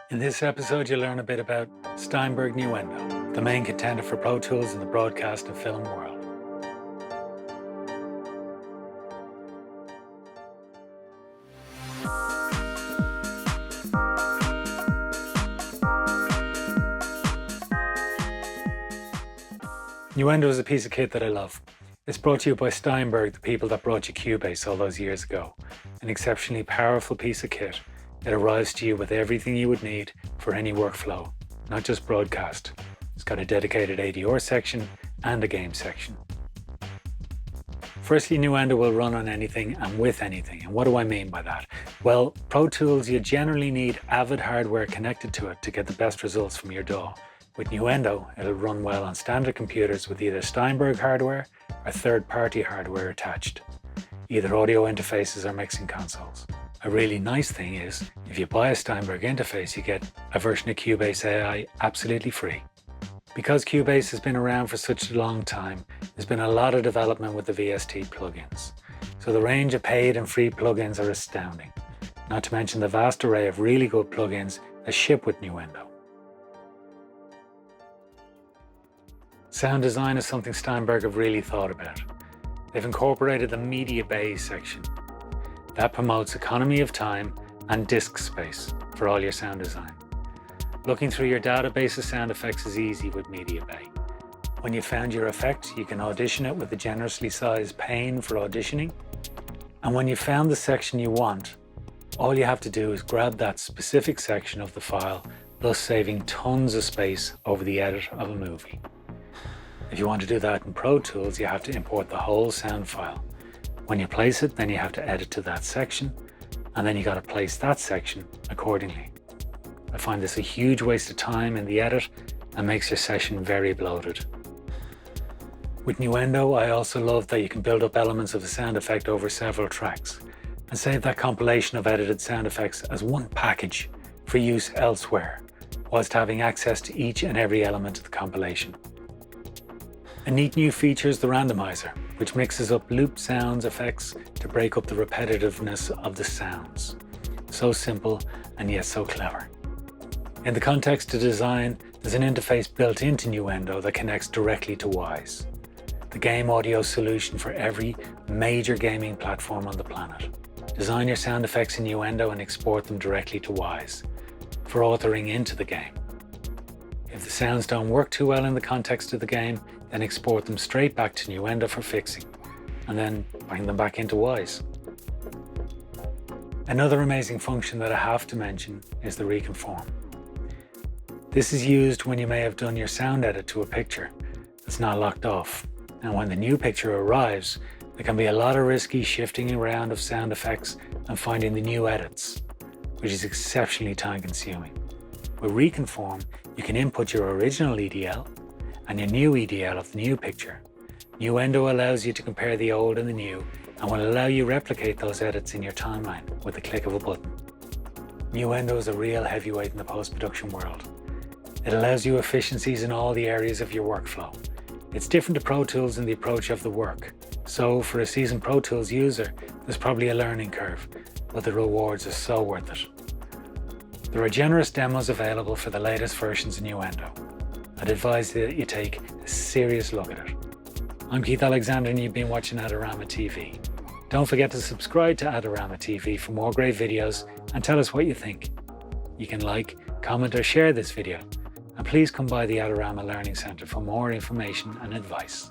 In this episode, you'll learn a bit about Steinberg Nuendo, the main contender for Pro Tools in the broadcast and film world. Nuendo is a piece of kit that I love. It's brought to you by Steinberg, the people that brought you Cubase all those years ago. An exceptionally powerful piece of kit. It arrives to you with everything you would need for any workflow, not just broadcast. It's got a dedicated ADR section and a game section. Firstly, Nuendo will run on anything and with anything. And what do I mean by that? Well, Pro Tools, you generally need Avid hardware connected to it to get the best results from your DAW. With Nuendo, it'll run well on standard computers with either Steinberg hardware or third-party hardware attached, either audio interfaces or mixing consoles. A really nice thing is, if you buy a Steinberg interface, you get a version of Cubase AI absolutely free. Because Cubase has been around for such a long time, there's been a lot of development with the VST plugins. So the range of paid and free plugins are astounding, not to mention the vast array of really good plugins that ship with Nuendo. Sound design is something Steinberg have really thought about. They've incorporated the media bay section. That promotes economy of time and disk space for all your sound design. Looking through your database of sound effects is easy with Media Bay. When you've found your effect, you can audition it with a generously sized pane for auditioning. And when you've found the section you want, all you have to do is grab that specific section of the file, thus saving tons of space over the edit of a movie. If you want to do that in Pro Tools, you have to import the whole sound file. When you place it, then you have to edit to that section, and then you got to place that section accordingly. I find this a huge waste of time in the edit and makes your session very bloated. With Nuendo, I also love that you can build up elements of a sound effect over several tracks and save that compilation of edited sound effects as one package for use elsewhere, whilst having access to each and every element of the compilation. A neat new feature is the Randomizer, which mixes up loop sounds effects to break up the repetitiveness of the sounds. So simple and yet so clever. In the context of design, there's an interface built into Nuendo that connects directly to Wwise, the game audio solution for every major gaming platform on the planet. Design your sound effects in Nuendo and export them directly to Wwise for authoring into the game. If the sounds don't work too well in the context of the game, then export them straight back to Nuendo for fixing, and then bring them back into Wwise. Another amazing function that I have to mention is the reconform. This is used when you may have done your sound edit to a picture that's not locked off, and when the new picture arrives, there can be a lot of risky shifting around of sound effects and finding the new edits, which is exceptionally time-consuming. With reconform, you can input your original EDL and your new EDL of the new picture. Nuendo allows you to compare the old and the new and will allow you to replicate those edits in your timeline with the click of a button. Nuendo is a real heavyweight in the post-production world. It allows you efficiencies in all the areas of your workflow. It's different to Pro Tools in the approach of the work. So for a seasoned Pro Tools user, there's probably a learning curve, but the rewards are so worth it. There are generous demos available for the latest versions of Nuendo. I'd advise that you take a serious look at it. I'm Keith Alexander and you've been watching Adorama TV. Don't forget to subscribe to Adorama TV for more great videos and tell us what you think. You can like, comment or share this video. And please come by the Adorama Learning Centre for more information and advice.